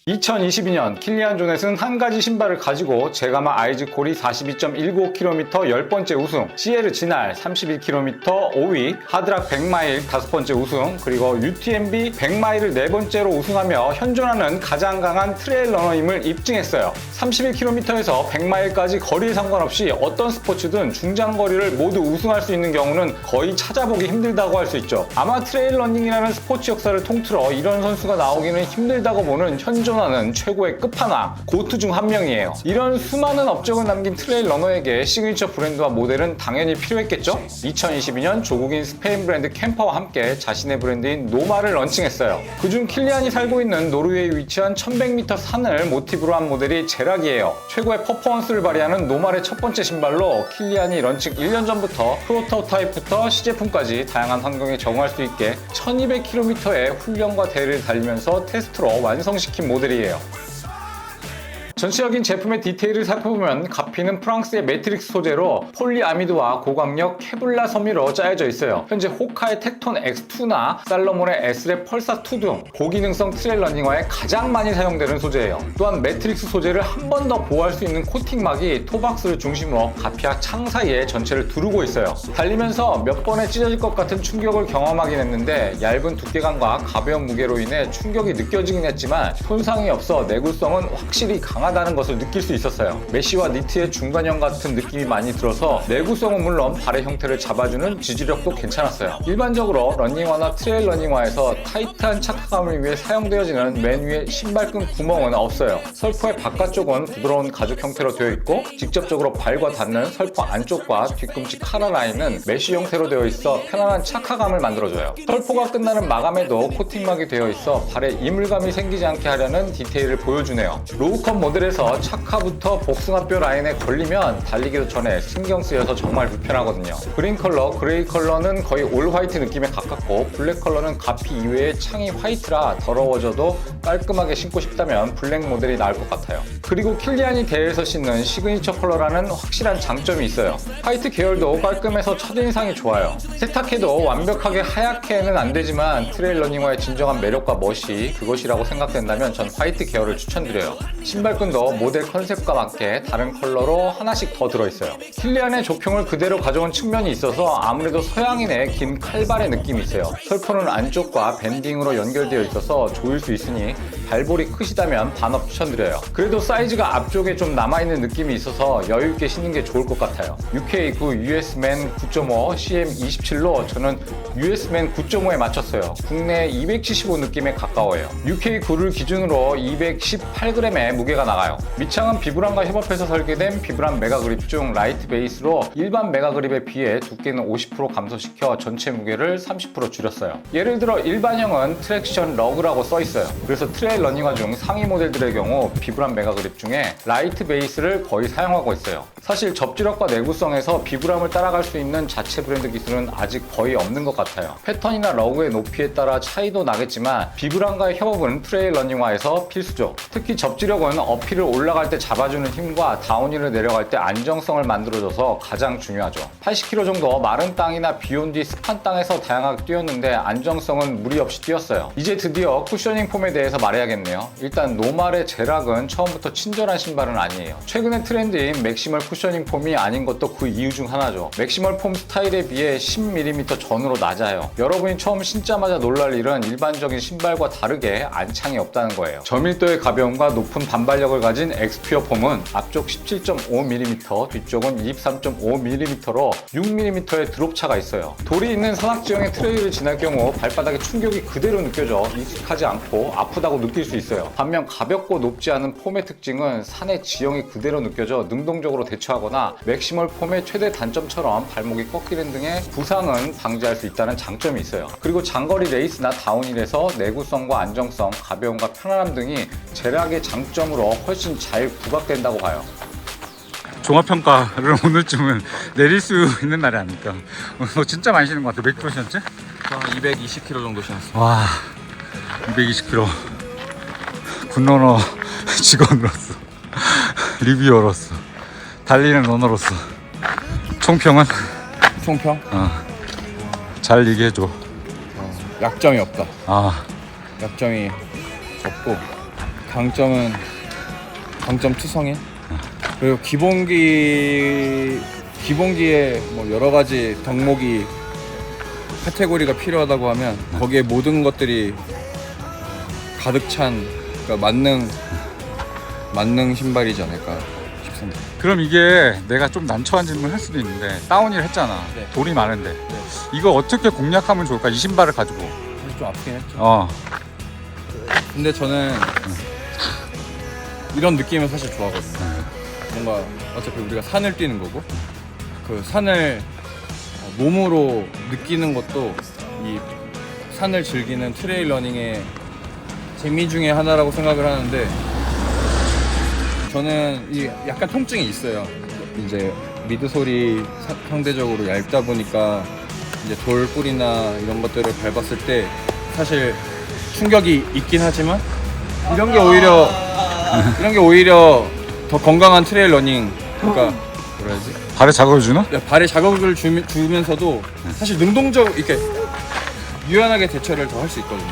2022년 킬리안 조넷은 한 가지 신발을 가지고 제가마 아이즈콜이 42.195km 10번째 우승, 시에르 지날 31km 5위, 하드락 100마일 5번째 우승, 그리고 UTMB 100마일을 4번째로 우승하며 현존하는 가장 강한 트레일 러너임을 입증했어요. 31km에서 100마일까지 거리에 상관없이 어떤 스포츠든 중장거리를 모두 우승할 수 있는 경우는 거의 찾아보기 힘들다고 할 수 있죠. 아마 트레일 러닝이라는 스포츠 역사를 통틀어 이런 선수가 나오기는 힘들다고 보는 현존하는 최고의 끝판왕, 고트 중 한 명이에요. 이런 수많은 업적을 남긴 트레일 러너에게 시그니처 브랜드와 모델은 당연히 필요했겠죠? 2022년 조국인 스페인 브랜드 캠퍼와 함께 자신의 브랜드인 노마를 런칭했어요. 그중 킬리안이 살고 있는 노르웨이에 위치한 1100m 산을 모티브로 한 모델이 제락이에요. 최고의 퍼포먼스를 발휘하는 노말의 첫 번째 신발로 킬리안이 런칭 1년 전부터 프로토타입부터 시제품까지 다양한 환경에 적응할 수 있게 1200km의 훈련과 대회를 달리면서 테스트로 완성시킨 모델이에요. 전체적인 제품의 디테일을 살펴보면 가피는 프랑스의 매트릭스 소재로 폴리아미드와 고강력 케블라 섬유로 짜여져 있어요. 현재 호카의 텍톤 X2나 살로몬의 에스랩 펄사 2 등 고기능성 트레일 러닝화에 가장 많이 사용되는 소재예요. 또한 매트릭스 소재를 한 번 더 보호할 수 있는 코팅막이 토박스를 중심으로 가피와 창 사이에 전체를 두르고 있어요. 달리면서 몇 번에 찢어질 것 같은 충격을 경험하긴 했는데 얇은 두께감과 가벼운 무게로 인해 충격이 느껴지긴 했지만 손상이 없어 내구성은 확실히 강하다는 것을 느낄 수 있었어요. 메쉬와 니트의 중간형 같은 느낌이 많이 들어서 내구성은 물론 발의 형태를 잡아주는 지지력도 괜찮았어요. 일반적으로 러닝화나 트레일 러닝화에서 타이트한 착화감을 위해 사용되어지는 맨 위에 신발끈 구멍은 없어요. 설포의 바깥쪽은 부드러운 가죽 형태로 되어 있고 직접적으로 발과 닿는 설포 안쪽과 뒤꿈치 카라 라인은 메쉬 형태로 되어 있어 편안한 착화감을 만들어줘요. 설포가 끝나는 마감에도 코팅막이 되어 있어 발에 이물감이 생기지 않게 하려는 디테일을 보여주네요. 로우컷 모델에서 착화부터 복숭아뼈 라인에 걸리면 달리기도 전에 신경 쓰여서 정말 불편하거든요. 그린 컬러, 그레이 컬러는 거의 올 화이트 느낌에 가깝고 블랙 컬러는 가피 이외에 창이 화이트라 더러워져도 깔끔하게 신고 싶다면 블랙 모델이 나을 것 같아요. 그리고 킬리안이 대회에서 신는 시그니처 컬러라는 확실한 장점이 있어요. 화이트 계열도 깔끔해서 첫인상이 좋아요. 세탁해도 완벽하게 하얗게는 안 되지만 트레일 러닝화의 진정한 매력과 멋이 그것이라고 생각된다면 전 화이트 계열을 추천드려요. 신발끈도 모델 컨셉과 맞게 다른 컬러로 하나씩 더 들어있어요. 킬리안의 조평을 그대로 가져온 측면이 있어서 아무래도 서양인의 긴 칼발의 느낌이 있어요. 설포는 안쪽과 밴딩으로 연결되어 있어서 조일 수 있으니 발볼이 크시다면 반업 추천드려요. 그래도 사이즈가 앞쪽에 좀 남아있는 느낌이 있어서 여유있게 신는 게 좋을 것 같아요. UK9 US맨 9.5 CM27로 저는 US맨 9.5에 맞췄어요. 국내 275 느낌에 가까워요. UK9를 기준으로 218g의 무게가 나가요. 밑창은 비브람과 협업해서 설계된 비브람 메가그립 중 라이트 베이스로 일반 메가그립에 비해 두께는 50% 감소시켜 전체 무게를 30% 줄였어요. 예를 들어 일반형은 트랙션 러그라고 써있어요. 그래서 트레일 러닝화 중 상위 모델들의 경우 비브람 메가그립 중에 라이트 베이스를 거의 사용하고 있어요. 사실 접지력과 내구성에서 비브람을 따라갈 수 있는 자체 브랜드 기술은 아직 거의 없는 것 같아요. 패턴이나 러그의 높이에 따라 차이도 나겠지만 비브람과의 협업은 트레일 러닝화에서 필수죠. 특히 접지력은 어필을 올라갈 때 잡아주는 힘과 다운힐을 내려갈 때 안정성을 만들어줘서 가장 중요하죠. 80km 정도 마른 땅이나 비온 뒤 습한 땅에서 다양하게 뛰었는데 안정성은 무리 없이 뛰었어요. 이제 드디어 쿠셔닝 폼에 대해서 말해야겠네요. 일단 노말의 제락은 처음부터 친절한 신발은 아니에요. 최근의 트렌드인 맥시멀 쿠셔닝 폼이 아닌 것도 그 이유 중 하나죠. 맥시멀 폼 스타일에 비해 10mm 전후로 낮아요. 여러분이 처음 신자마자 놀랄 일은 일반적인 신발과 다르게 안창이 없다는 거예요. 저밀도의 가벼움과 높은 반발력을 가진 엑스퓨어 폼은 앞쪽 17.5mm, 뒤쪽은 23.5mm로 6mm의 드롭차가 있어요. 돌이 있는 산악지형의 트레일을 지날 경우 발바닥에 충격이 그대로 느껴져 익숙하지 않고 아프다고 느낄 수 있어요. 반면 가볍고 높지 않은 폼의 특징은 산의 지형이 그대로 느껴져 능동적으로 대처하거나 맥시멀 폼의 최대 단점처럼 발목이 꺾이는 등의 부상은 방지할 수 있다는 장점이 있어요. 그리고 장거리 레이스나 다운힐에서 내구성과 안정성, 가벼움과 편안함 등이 제락의 장점으로 훨씬 잘 부각된다고 봐요. 종합평가를 오늘쯤은 내릴 수 있는 날이 아닐까. 너 진짜 많이 쉬는 것 같아. 몇 킬로 쉬었지? 저 220km 정도 쉬었어요. 와, 220km. 굿러너 직원으로서, 리뷰어로서, 달리는 러너로서. 총평은? 총평? 잘 얘기해줘. 약점이 없다. 아, 약점이 없고 강점은 강점 투성이. 그리고 기본기에 뭐 여러 가지 덕목이 카테고리가 필요하다고 하면 거기에 모든 것들이 가득 찬 그러니까 만능 신발이지 않을까 싶습니다. 그럼 이게 내가 좀 난처한 질문을 할 수도 있는데 다운힐 했잖아. 네. 돌이 많은데 이거 어떻게 공략하면 좋을까? 이 신발을 가지고. 사실 좀 아프긴 했죠. 어. 근데 저는 이런 느낌을 사실 좋아하거든요. 뭔가 어차피 우리가 산을 뛰는 거고 그 산을 몸으로 느끼는 것도 이 산을 즐기는 트레일 러닝의 재미 중에 하나라고 생각을 하는데 저는 이 약간 통증이 있어요. 이제 미드솔이 상대적으로 얇다 보니까 이제 돌뿌리나 이런 것들을 밟았을 때 사실 충격이 있긴 하지만 이런 게 오히려 더 건강한 트레일 러닝 그러니까 뭐라 해야지? 발에 자극을 주나? 발에 자극을 주면서도 사실 능동적 이렇게 유연하게 대처를 더 할 수 있거든요.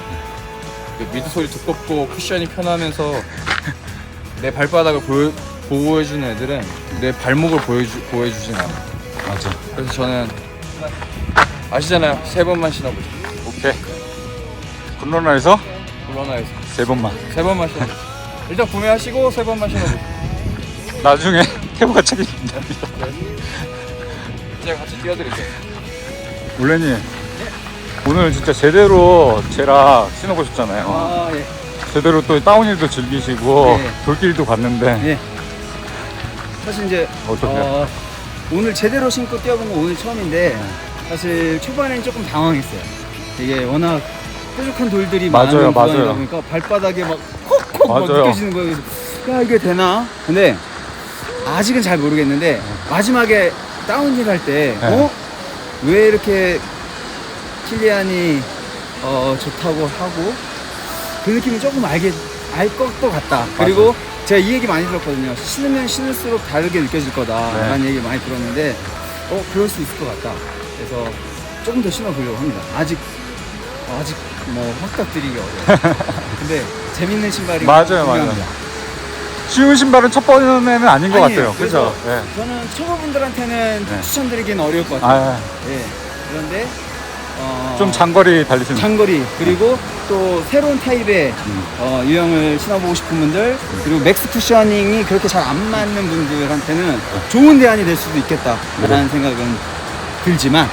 미드솔이 두껍고 쿠션이 편하면서 내 발바닥을 보호해주는 애들은 내 발목을 보호해주진 않아. 맞아. 그래서 저는 아시잖아요. 3번만 신어보죠. 오케이. 굿러너에서 굴러나에서 3번만. 3번만 신어보죠. 일단 구매하시고 3번만 신어보죠. 나중에 태보가 책임진다. 제가 같이 띄워드릴게요. 올레님 오늘 진짜 제대로 제라 신어보셨잖아요. 아, 예. 제대로 또 다운힐도 즐기시고 네. 돌길도 갔는데 예. 사실 이제 어떠세요? 오늘 제대로 신고 뛰어본 건 오늘 처음인데 사실 초반에는 조금 당황했어요. 이게 워낙 뾰족한 돌들이 맞아요, 많은 구간이다 맞아요. 보니까 발바닥에 막 콕콕 막 맞아요. 느껴지는 거예요. 그래서 야 이게 되나? 근데 아직은 잘 모르겠는데 마지막에 다운힐 할 때 네. 왜 이렇게 킬리안이 좋다고 하고 그 느낌을 조금 알 것도 같다. 그리고 제가 이 얘기 많이 들었거든요. 신으면 신을수록 다르게 느껴질 거다라는 네. 얘기 많이 들었는데 그럴 수 있을 것 같다. 그래서 조금 더 신어보려고 합니다. 아직 뭐 확답드리기 어려워요. 근데 재밌는 신발이 맞아요, 중요합니다. 쉬운 신발은 첫 번에는 아닌 것 아니에요. 같아요. 그죠? 그래서 예. 저는 초보분들한테는 네. 추천드리기는 어려울 것 같아요. 아, 예. 그런데 좀 장거리 달리시는 장거리 그리고 또 새로운 타입의 유형을 신어보고 싶은 분들 그리고 맥스 쿠셔닝이 그렇게 잘 안 맞는 분들한테는 좋은 대안이 될 수도 있겠다라는 생각은 들지만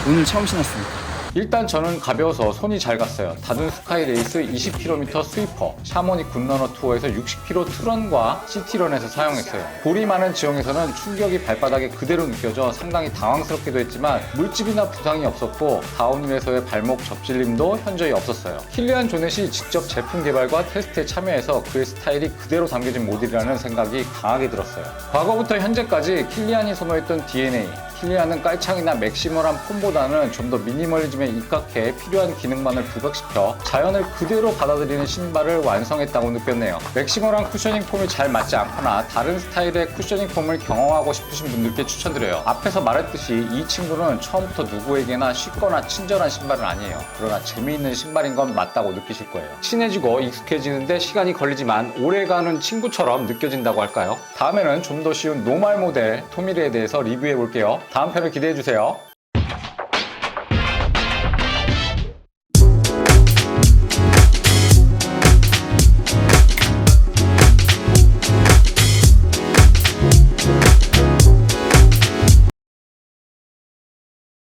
오늘 처음 신었습니다. 일단 저는 가벼워서 손이 잘 갔어요. 다든 스카이레이스 20km 스위퍼, 샤모니 굿러너 투어에서 60km 트런과 시티런에서 사용했어요. 돌이 많은 지형에서는 충격이 발바닥에 그대로 느껴져 상당히 당황스럽기도 했지만 물집이나 부상이 없었고 다운힐에서의 발목 접질림도 현저히 없었어요. 킬리안 조넷이 직접 제품 개발과 테스트에 참여해서 그의 스타일이 그대로 담겨진 모델이라는 생각이 강하게 들었어요. 과거부터 현재까지 킬리안이 선호했던 DNA, 킬리안은 깔창이나 맥시멀한 폼보다는 좀 더 미니멀리즘에 입각해 필요한 기능만을 부각시켜 자연을 그대로 받아들이는 신발을 완성했다고 느꼈네요. 맥시멀한 쿠셔닝 폼이 잘 맞지 않거나 다른 스타일의 쿠셔닝 폼을 경험하고 싶으신 분들께 추천드려요. 앞에서 말했듯이 이 친구는 처음부터 누구에게나 쉽거나 친절한 신발은 아니에요. 그러나 재미있는 신발인 건 맞다고 느끼실 거예요. 친해지고 익숙해지는데 시간이 걸리지만 오래가는 친구처럼 느껴진다고 할까요? 다음에는 좀 더 쉬운 노말 모델 토미르에 대해서 리뷰해 볼게요. 다음 편을 기대해 주세요.